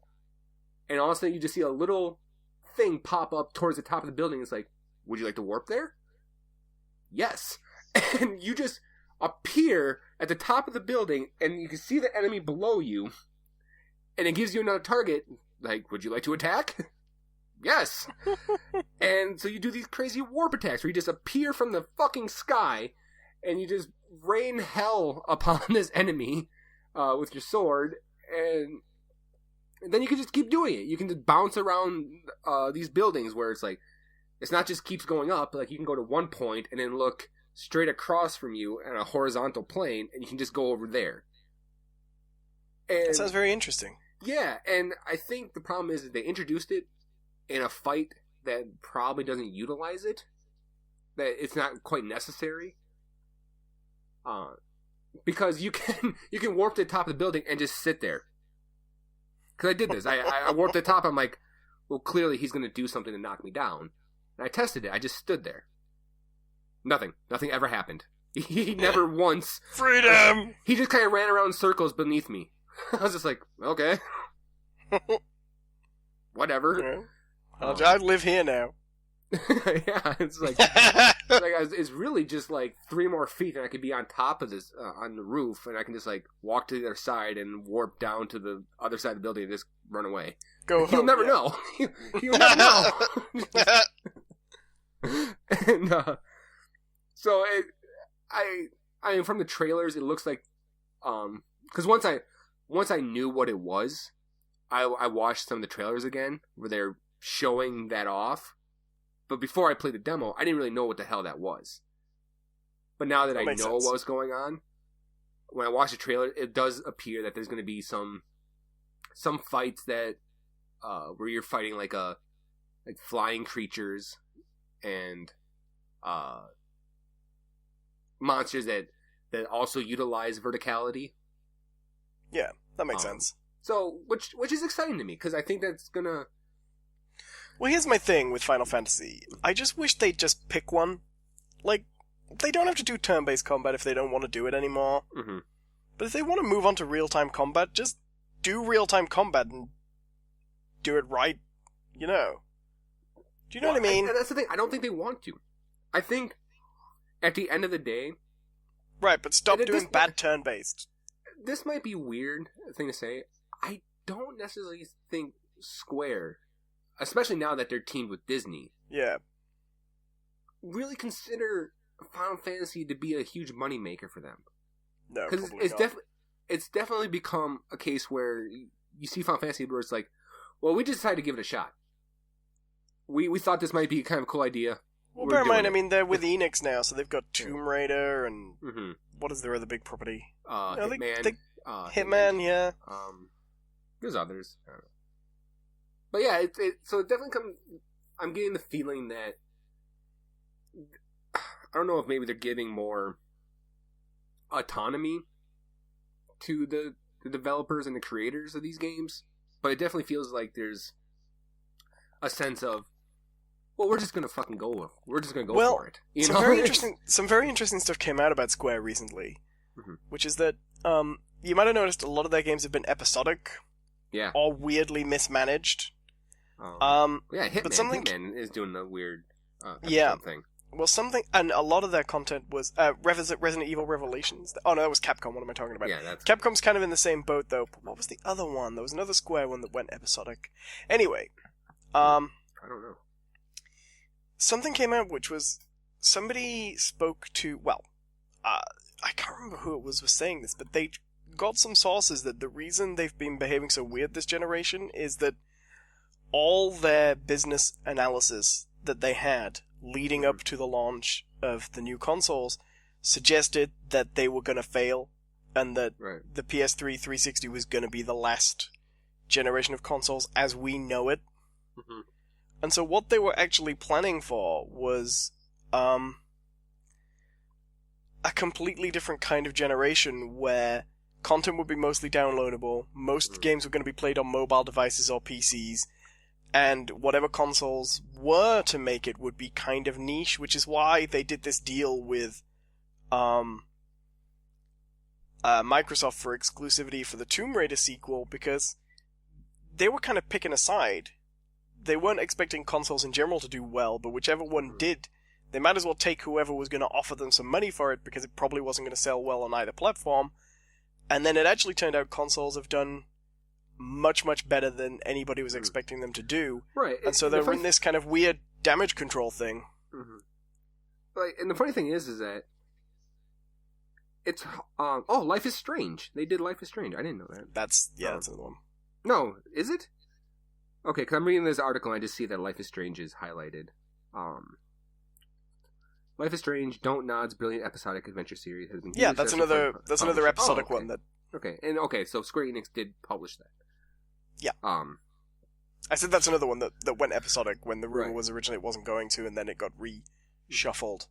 And all of a sudden you just see a little thing pop up towards the top of the building. It's like, would you like to warp there? Yes. And you just appear at the top of the building and you can see the enemy below you. And it gives you another target. Like, would you like to attack? Yes. And so you do these crazy warp attacks where you just appear from the fucking sky and you just rain hell upon this enemy with your sword, and then you can just keep doing it. You can just bounce around these buildings where it's like, it's not just keeps going up, like you can go to one point and then look straight across from you on a horizontal plane and you can just go over there. And, that sounds very interesting. Yeah, and I think the problem is that they introduced it in a fight that probably doesn't utilize it, that it's not quite necessary. Because you can warp to the top of the building and just sit there. Because I did this. I warped to the top. I'm like, well, clearly he's going to do something to knock me down. And I tested it. I just stood there. Nothing ever happened. He never once. Freedom! He just kind of ran around in circles beneath me. I was just like, okay. Whatever. I live here now. Yeah, it's like, it's really just like 3 more feet and I could be on top of this, on the roof, and I can just like walk to the other side and warp down to the other side of the building and just run away. You'll never know. You'll never know. And so I mean, from the trailers, it looks like, because once I knew what it was, I watched some of the trailers again where they're showing that off. But before I played the demo, I didn't really know what the hell that was. But now that I know what was going on, when I watch the trailer, it does appear that there's going to be some fights that where you're fighting like flying creatures and monsters that also utilize verticality. Yeah, that makes sense. So, which is exciting to me, because I think that's gonna... Well, here's my thing with Final Fantasy. I just wish they'd just pick one. Like, they don't have to do turn-based combat if they don't want to do it anymore. Mm-hmm. But if they want to move on to real-time combat, just do real-time combat and do it right, you know. Do you know what I mean? That's the thing. I don't think they want to. I think, at the end of the day... Right, but stop doing bad turn-based. This might be a weird thing to say. I don't necessarily think Square, especially now that they're teamed with Disney, really consider Final Fantasy to be a huge moneymaker for them. No, because it's definitely become a case where you see Final Fantasy where it's like, well, we just decided to give it a shot. We thought this might be kind of a cool idea. Well, bear in mind, I mean, they're with Enix now, so they've got Tomb Raider and what is their other big property? Hitman. Hitman, yeah. There's others. I don't know. But yeah, so it definitely comes... I'm getting the feeling that... I don't know if maybe they're giving more autonomy to the developers and the creators of these games, but it definitely feels like there's a sense of, well, we're just gonna fucking go. We're just gonna go for it. You know? Some very interesting stuff came out about Square recently, which is that you might have noticed a lot of their games have been episodic, or weirdly mismanaged. Hitman is doing a weird thing. Well, something, and a lot of their content was Resident Evil Revelations. Oh no, that was Capcom. What am I talking about? Yeah, that's Capcom's kind of in the same boat though. But what was the other one? There was another Square one that went episodic. Anyway, I don't know. something came out which was somebody spoke to. Well, I can't remember who it was saying this, but they got some sources that the reason they've been behaving so weird this generation is that all their business analysis that they had leading up to the launch of the new consoles suggested that they were going to fail and that the PS3 360 was going to be the last generation of consoles as we know it. Mm-hmm. And so what they were actually planning for was a completely different kind of generation where content would be mostly downloadable, most games were going to be played on mobile devices or PCs, and whatever consoles were to make it would be kind of niche, which is why they did this deal with Microsoft for exclusivity for the Tomb Raider sequel, because they were kind of picking a side. They weren't expecting consoles in general to do well, but whichever one did, they might as well take whoever was going to offer them some money for it, because it probably wasn't going to sell well on either platform. And then it actually turned out consoles have done much, much better than anybody was expecting them to do. Right. And so they're in this kind of weird damage control thing. Mm-hmm. And the funny thing is that it's Life is Strange. They did Life is Strange. I didn't know that. That's another one. No, is it? Okay, because I'm reading this article and I just see that Life is Strange is highlighted. Life is Strange, Don't Nod's brilliant episodic adventure series has been that's another episodic one that. Okay, so Square Enix did publish that. Yeah. I said that's another one that went episodic when the rumor was originally it wasn't going to, and then it got reshuffled.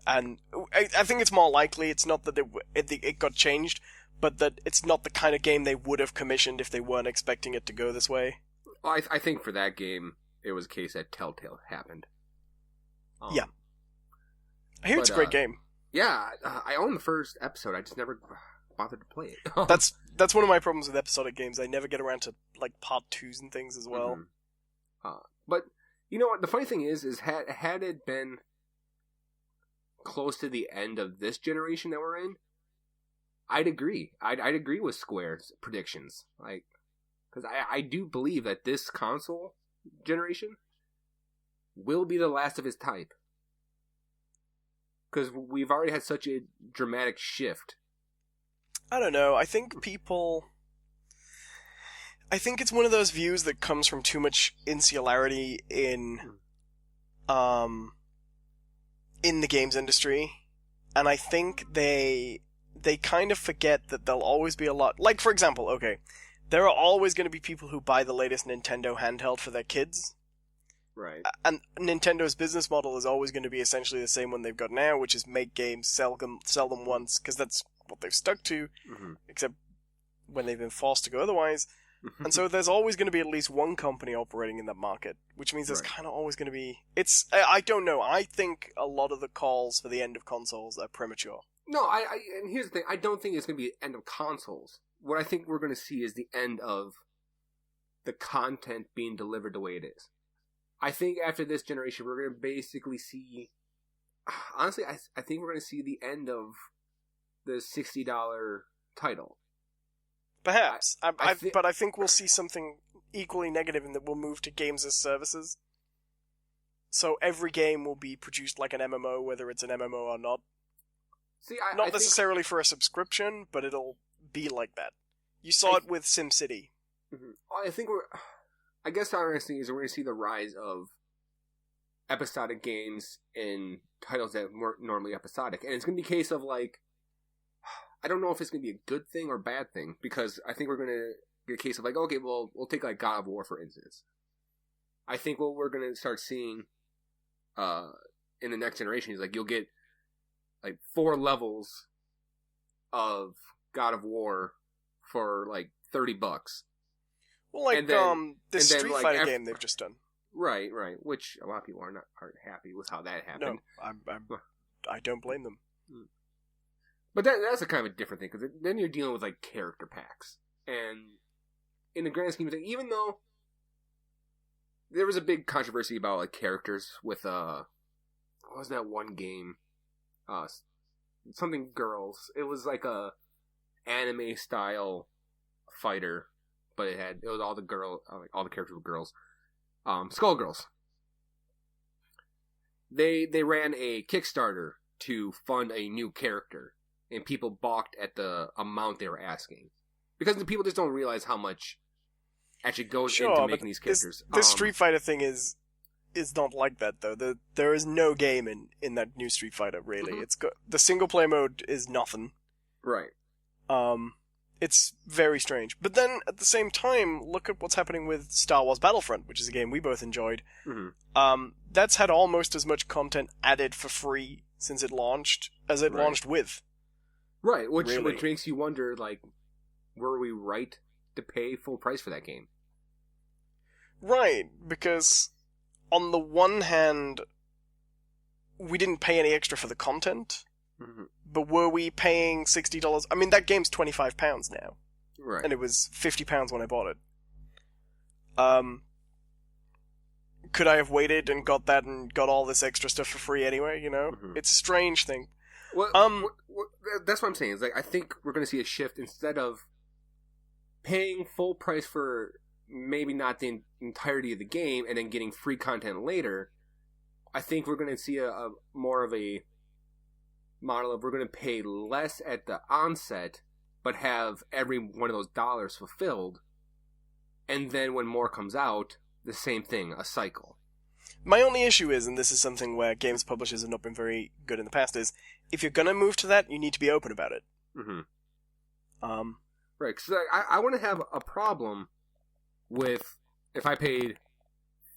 And I think it's more likely it's not that it got changed, but that it's not the kind of game they would have commissioned if they weren't expecting it to go this way. I think for that game, it was a case that Telltale happened. Yeah. I hear it's a great game. Yeah, I own the first episode. I just never bothered to play it. That's one of my problems with episodic games. I never get around to like part 2s and things as well. Mm-hmm. But you know what? The funny thing is had it been close to the end of this generation that we're in, I'd agree. I'd agree with Square's predictions. Like, because I do believe that this console generation will be the last of its type. Because we've already had such a dramatic shift. I don't know. I think it's one of those views that comes from too much insularity in the games industry. And I think they kind of forget that there'll always be a lot... Like, for example, okay, there are always going to be people who buy the latest Nintendo handheld for their kids. Right. And Nintendo's business model is always going to be essentially the same one they've got now, which is make games, sell them once, because that's what they've stuck to, except when they've been forced to go otherwise. And so there's always going to be at least one company operating in that market, which means there's kind of always going to be... I don't know. I think a lot of the calls for the end of consoles are premature. No, and here's the thing. I don't think it's going to be the end of consoles. What I think we're going to see is the end of the content being delivered the way it is. I think after this generation, we're going to basically see... Honestly, I think we're going to see the end of the $60 title. Perhaps. But I think we'll see something equally negative in that we'll move to games as services. So every game will be produced like an MMO, whether it's an MMO or not. See, not necessarily for a subscription, but it'll be like that. You saw it with SimCity. I think I guess our next thing is we're going to see the rise of episodic games in titles that weren't normally episodic. And it's going to be a case of, like, I don't know if it's going to be a good thing or bad thing, because I think we're going to get a case of, like, okay, well, we'll take, like, God of War, for instance. I think what we're going to start seeing in the next generation is, like, you'll get, like, 4 levels of God of War for, like, $30. Well, like, the Street Fighter game they've just done. Right, which a lot of people aren't happy with how that happened. No, I don't blame them. But that's a kind of a different thing, because then you're dealing with, like, character packs. And in the grand scheme of things, even though there was a big controversy about, like, characters with what was that one game? Something girls. It was like a anime style fighter, but it was all the all the characters were girls. Skullgirls. They ran a Kickstarter to fund a new character, and people balked at the amount they were asking because the people just don't realize how much actually goes into making these characters. This Street Fighter thing is not like that though. There is no game in that new Street Fighter really. Mm-hmm. The single player mode is nothing. Right. It's very strange. But then, at the same time, look at what's happening with Star Wars Battlefront, which is a game we both enjoyed. Mm-hmm. That's had almost as much content added for free since it launched as it launched with. Right, which makes you wonder, like, were we right to pay full price for that game? Right, because on the one hand, we didn't pay any extra for the content. Mm-hmm. But were we paying $60? I mean, that game's £25 now. Right. And it was £50 when I bought it. Could I have waited and got that and got all this extra stuff for free anyway, you know? Mm-hmm. It's a strange thing. Well, that's what I'm saying. Is like I think we're going to see a shift. Instead of paying full price for maybe not the entirety of the game and then getting free content later, I think we're going to see a more of a model of we're going to pay less at the onset, but have every one of those dollars fulfilled, and then when more comes out, the same thing, a cycle. My only issue is, and this is something where games publishers have not been very good in the past, is if you're going to move to that, you need to be open about it. Mm-hmm. Right, because I want to have a problem with if I paid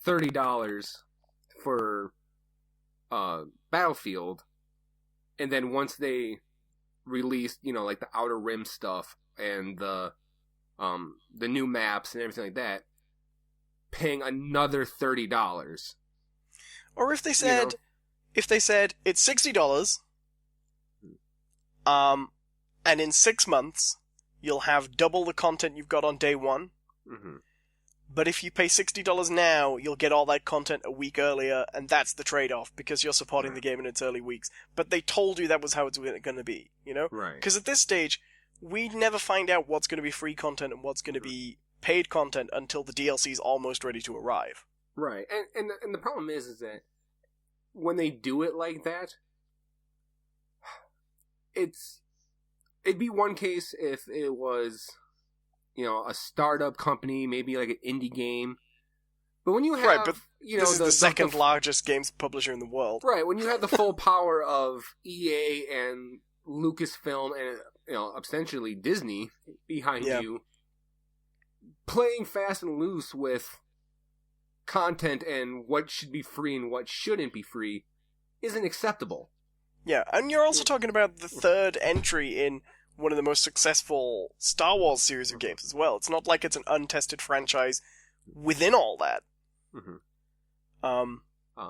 $30 for Battlefield, and then once they released, like the Outer Rim stuff and the new maps and everything like that, paying another $30. Or if they said, it's $60, and in 6 months you'll have double the content you've got on day one. Mm-hmm. But if you pay $60 now, you'll get all that content a week earlier, and that's the trade-off, because you're supporting the game in its early weeks. But they told you that was how it's going to be, Right. Because at this stage, we never find out what's going to be free content and what's going to be paid content until the DLC's almost ready to arrive. Right. And the problem is that when they do it like that, it'd be one case if it was, a startup company, maybe like an indie game. But when you have, right, but this is the second largest games publisher in the world. Right, when you have the full power of EA and Lucasfilm and, essentially Disney behind you, playing fast and loose with content and what should be free and what shouldn't be free isn't acceptable. Yeah, and you're also talking about the third entry in one of the most successful Star Wars series of games as well. It's not like it's an untested franchise within all that. Mm-hmm.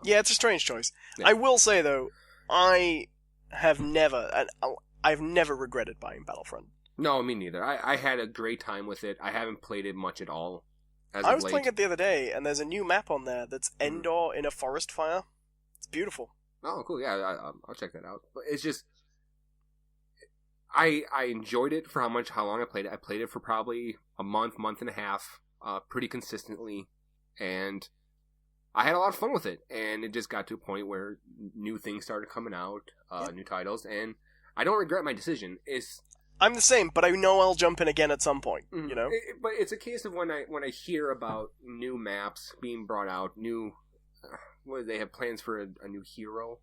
Yeah, it's a strange choice. Yeah. I will say, though, I've never regretted buying Battlefront. No, me neither. I had a great time with it. I haven't played it much at all. I was playing it the other day, and there's a new map on there that's Endor in a forest fire. It's beautiful. Oh, cool. Yeah, I'll check that out. But it's just... I enjoyed it for how long I played it. I played it for probably a month and a half, pretty consistently, and I had a lot of fun with it. And it just got to a point where new things started coming out, new titles, and I don't regret my decision. I'm the same, but I know I'll jump in again at some point. But it's a case of when I hear about new maps being brought out, what do they have plans for a new hero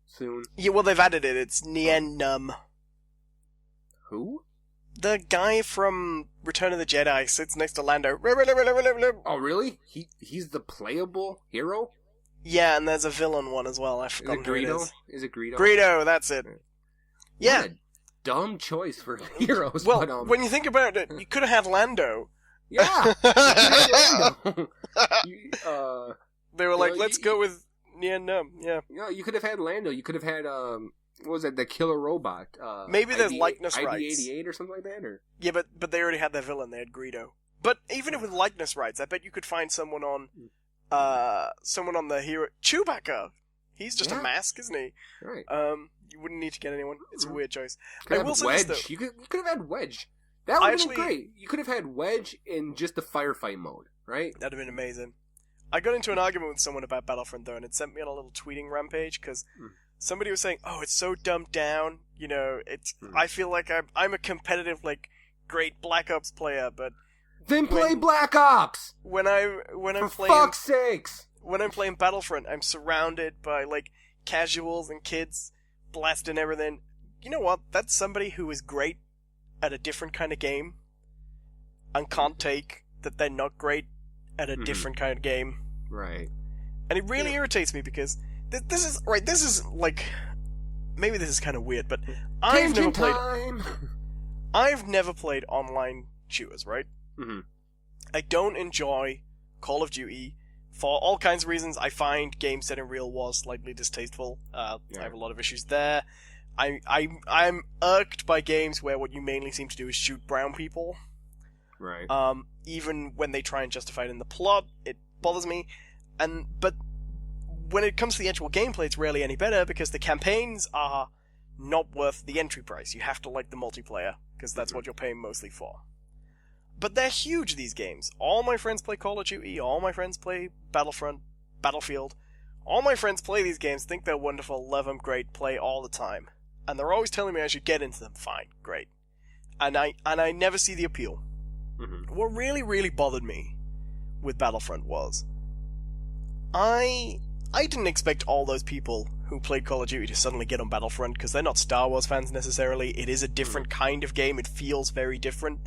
soon? Yeah, well, they've added it. It's Nien Nunb. Who? The guy from Return of the Jedi sits next to Lando. Oh, really? He's the playable hero? Yeah, and there's a villain one as well. I forgot who it is. Is it Greedo? Greedo, that's it. Yeah. What a dumb choice for heroes. Well, but, when you think about it, you could have had Lando. Yeah. They were like, let's go with Nien Nunb. Yeah. Yeah, you could have had Lando. You could have had what was that? The killer robot. Maybe there's likeness rights. ID-88 or something like that, or yeah, but they already had their villain. They had Greedo. But even with likeness rights, I bet you could find someone on the hero. Chewbacca. He's just a mask, isn't he? Right. You wouldn't need to get anyone. It's a weird choice. I will say Wedge. This, though. You could have had Wedge. That would have been great. You could have had Wedge in just the firefight mode, right? That'd have been amazing. I got into an argument with someone about Battlefront, though, and it sent me on a little tweeting rampage, because somebody was saying, oh, it's so dumbed down, you know, it's. I feel like I'm a competitive, like, great Black Ops player, but... Then play Black Ops! When I'm For playing... fuck's sakes! When I'm playing Battlefront, I'm surrounded by, like, casuals and kids blasting everything. You know what? That's somebody who is great at a different kind of game and can't take that they're not great at a different kind of game. Right. And it really irritates me because this is like, maybe this is kind of weird, but I've never played online shooters, right? Mm-hmm. I don't enjoy Call of Duty for all kinds of reasons. I find game set in real war slightly distasteful. I have a lot of issues there. I'm irked by games where what you mainly seem to do is shoot brown people. Right. Even when they try and justify it in the plot, it bothers me. But when it comes to the actual gameplay, it's rarely any better because the campaigns are not worth the entry price. You have to like the multiplayer because that's what you're paying mostly for. But they're huge, these games. All my friends play Call of Duty. All my friends play Battlefront, Battlefield. All my friends play these games, think they're wonderful, love them, great, play all the time. And they're always telling me I should get into them. Fine, great. And I never see the appeal. Mm-hmm. What really, really bothered me with Battlefront was I didn't expect all those people who played Call of Duty to suddenly get on Battlefront, because they're not Star Wars fans necessarily. It is a different kind of game. It feels very different.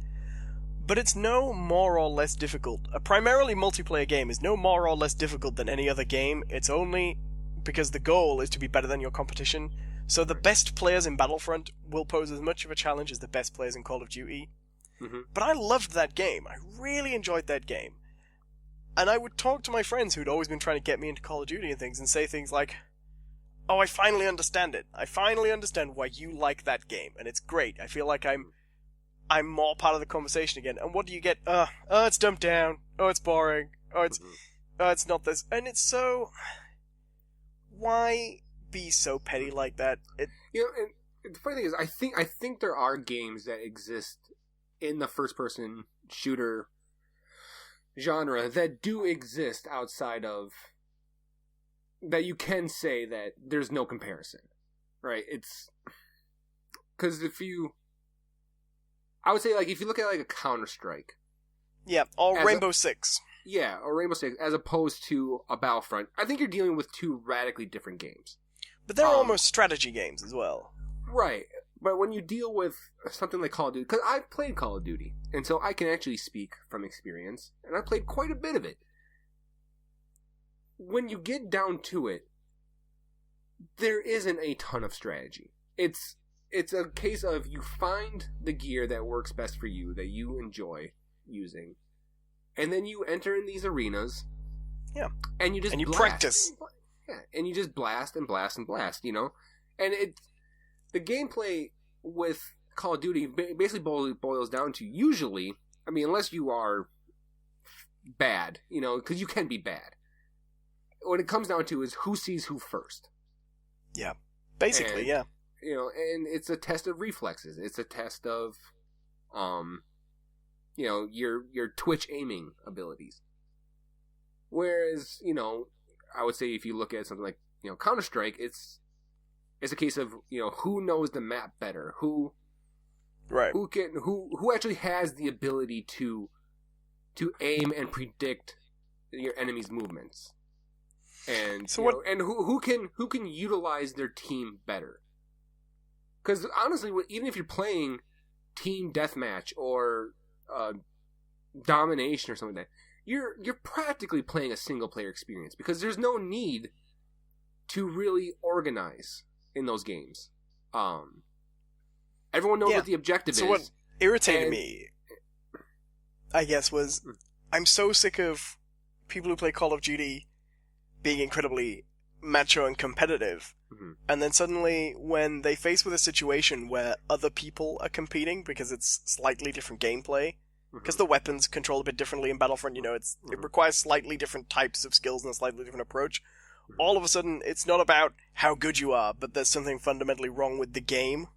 But it's no more or less difficult. A primarily multiplayer game is no more or less difficult than any other game. It's only because the goal is to be better than your competition. So the best players in Battlefront will pose as much of a challenge as the best players in Call of Duty. Mm-hmm. But I loved that game. I really enjoyed that game. And I would talk to my friends who'd always been trying to get me into Call of Duty and things and say things like, oh, I finally understand it. I finally understand why you like that game. And it's great. I feel like I'm more part of the conversation again. And what do you get? Oh, it's dumbed down. Oh, it's boring. Oh, it's not this. And it's so... Why be so petty like that? You know, and the funny thing is, I think there are games that exist in the first-person shooter genre that do exist outside of... that you can say that there's no comparison. Right? It's... Because I would say, like, if you look at, like, a Counter-Strike... Yeah, or Rainbow Six. Yeah, or Rainbow Six, as opposed to a Battlefront, I think you're dealing with two radically different games. But they're almost strategy games as well. Right. But when you deal with something like Call of Duty... Because I've played Call of Duty, and so I can actually speak from experience, and I played quite a bit of it. When you get down to it, there isn't a ton of strategy. It's a case of you find the gear that works best for you, that you enjoy using, and then you enter in these arenas. Yeah. And you just practice. Yeah, and you just blast and blast and blast, you know? And the gameplay with Call of Duty basically boils down to, usually, I mean, unless you are bad, you know, because you can be bad. What it comes down to is who sees who first. Yeah. Basically, yeah. You know, and it's a test of reflexes. It's a test of, you know, your twitch aiming abilities. Whereas, you know, I would say if you look at something like, you know, Counter-Strike, it's a case of, you know, who knows the map better, who actually has the ability to aim and predict your enemy's movements, and so and who can utilize their team better. Because honestly, even if you're playing team deathmatch or domination or something like that, you're practically playing a single player experience, because there's no need to really organize in those games. Everyone knows what the objective is. So what irritated me, I guess, was I'm so sick of people who play Call of Duty being incredibly macho and competitive, and then suddenly when they face with a situation where other people are competing because it's slightly different gameplay, because the weapons control a bit differently in Battlefront, you know, it requires slightly different types of skills and a slightly different approach. all of a sudden it's not about how good you are, but there's something fundamentally wrong with the game.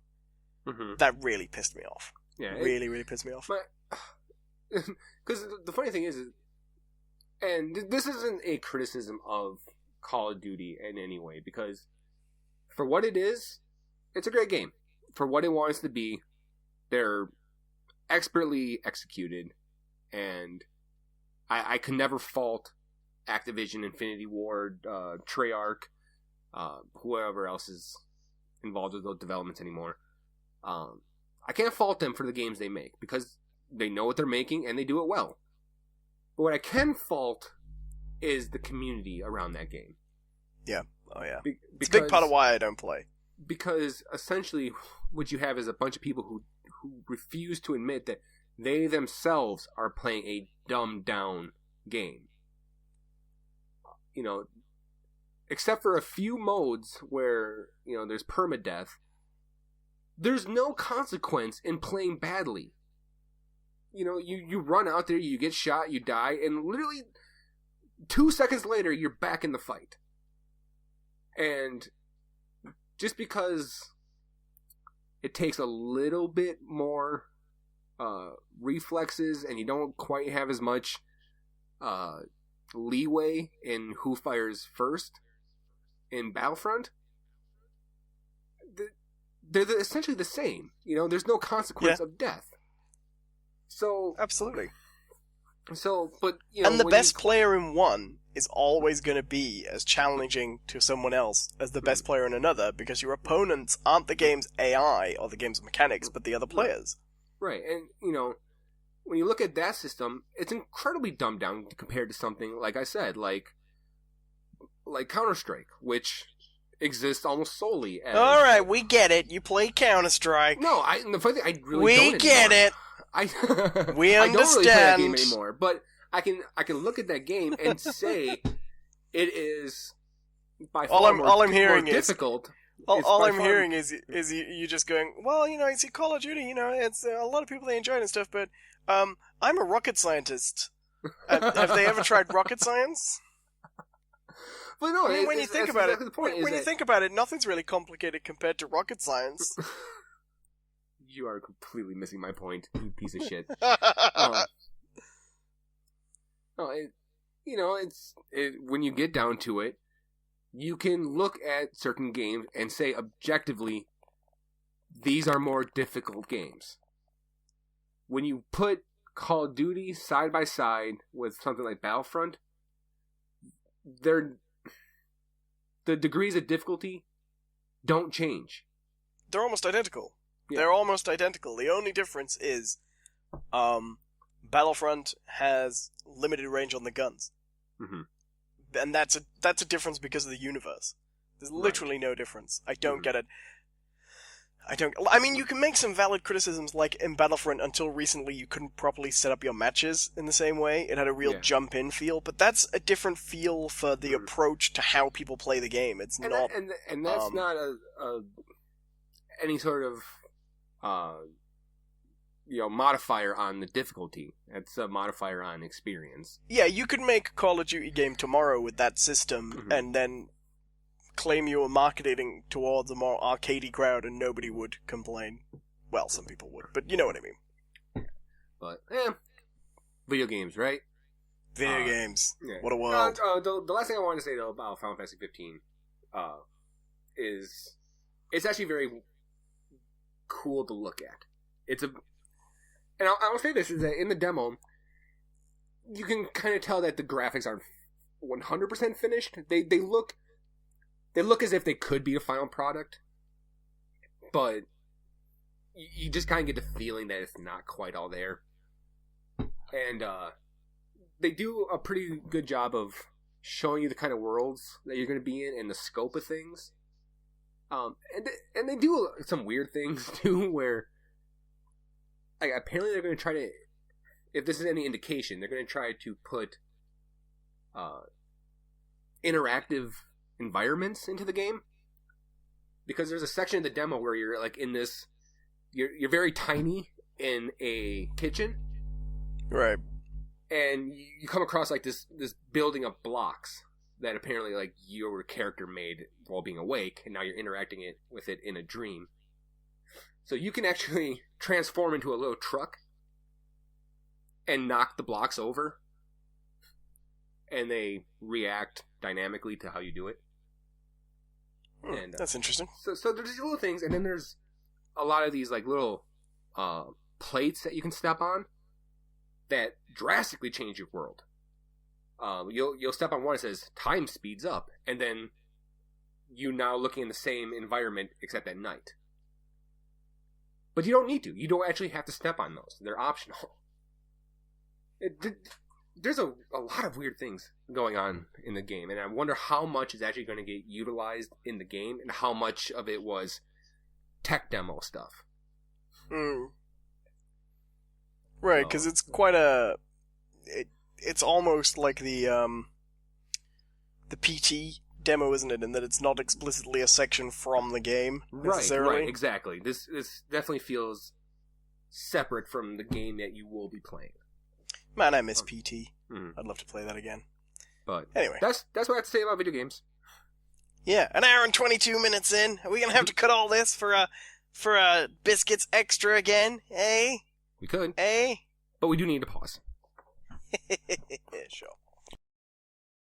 That really pissed me off. Yeah, really pissed me off. Because the funny thing is, and this isn't a criticism of Call of Duty in any way, because for what it is, it's a great game. For what it wants to be, they're expertly executed, and I can never fault Activision, Infinity Ward, Treyarch, whoever else is involved with those developments anymore. I can't fault them for the games they make, because they know what they're making and they do it well. But what I can fault is the community around that game. Yeah. Oh, yeah. It's a big part of why I don't play. Because essentially what you have is a bunch of people who refuse to admit that they themselves are playing a dumbed-down game. You know, except for a few modes where, you know, there's permadeath, there's no consequence in playing badly. You know, you run out there, you get shot, you die, and literally 2 seconds later, you're back in the fight. And just because it takes a little bit more reflexes and you don't quite have as much leeway in who fires first in Battlefront, they're essentially the same. You know, there's no consequence of death. So absolutely. So, but you know, and the best player in one is always going to be as challenging to someone else as the best player in another, because your opponents aren't the game's AI or the game's mechanics, but the other players. Right, and you know, when you look at that system, it's incredibly dumbed down compared to something like I said, like Counter-Strike, which exists almost solely as... All right, we get it. You play Counter-Strike. No, the funny thing, I really don't. We get it. We understand. I don't really play that game anymore, but I can look at that game and say it is by far all I'm hearing more difficult. All I'm hearing is you just going, well, you know, it's Call of Duty, you know, it's a lot of people they enjoy it and stuff, but I'm a rocket scientist. Have they ever tried rocket science? But no, when you think about it, when you think about it, nothing's really complicated compared to rocket science. You are completely missing my point, you piece of shit. When you get down to it, you can look at certain games and say objectively, these are more difficult games. When you put Call of Duty side by side with something like Battlefront, the degrees of difficulty don't change. They're almost identical. Yeah. They're almost identical. The only difference is Battlefront has limited range on the guns. Mm-hmm. And that's a difference because of the universe. There's literally no difference. I don't get it. I mean, you can make some valid criticisms, like in Battlefront, until recently you couldn't properly set up your matches in the same way. It had a real jump-in feel, but that's a different feel for the approach to how people play the game. It's not... And that's not any sort of... modifier on the difficulty. It's a modifier on experience. Yeah, you could make a Call of Duty game tomorrow with that system, and then claim you were marketing towards a more arcadey crowd, and nobody would complain. Well, some people would, but you know what I mean. But, video games, right? Video games. Yeah. What a world. The last thing I wanted to say, though, about Final Fantasy 15 is it's actually very cool to look at. And I'll say this, is that in the demo, you can kind of tell that the graphics aren't 100% finished. They look as if they could be a final product, but you just kind of get the feeling that it's not quite all there. And they do a pretty good job of showing you the kind of worlds that you're going to be in and the scope of things. And they do some weird things too, where apparently they're going to try to, if this is any indication, they're going to try to put interactive environments into the game, because there's a section of the demo where you're like in this, you're very tiny in a kitchen, right? And you come across like this building of blocks, that apparently like your character made while being awake, and now you're interacting with it in a dream. So you can actually transform into a little truck and knock the blocks over, and they react dynamically to how you do it. And that's interesting. So there's these little things, and then there's a lot of these like little plates that you can step on that drastically change your world. You'll step on one that says time speeds up, and then you now looking in the same environment except at night. But you don't need to. You don't actually have to step on those. They're optional. There's a lot of weird things going on in the game, and I wonder how much is actually going to get utilized in the game and how much of it was tech demo stuff. Right, because it's quite a... It's almost like the PT demo, isn't it? In that it's not explicitly a section from the game, necessarily. Right, exactly. This definitely feels separate from the game that you will be playing. Man, I miss PT. I'd love to play that again. But anyway, that's what I have to say about video games. Yeah, an hour and 22 minutes in. Are we gonna have to cut all this for a Biscuits extra again? Eh? We could. Eh? But we do need to pause. Sure.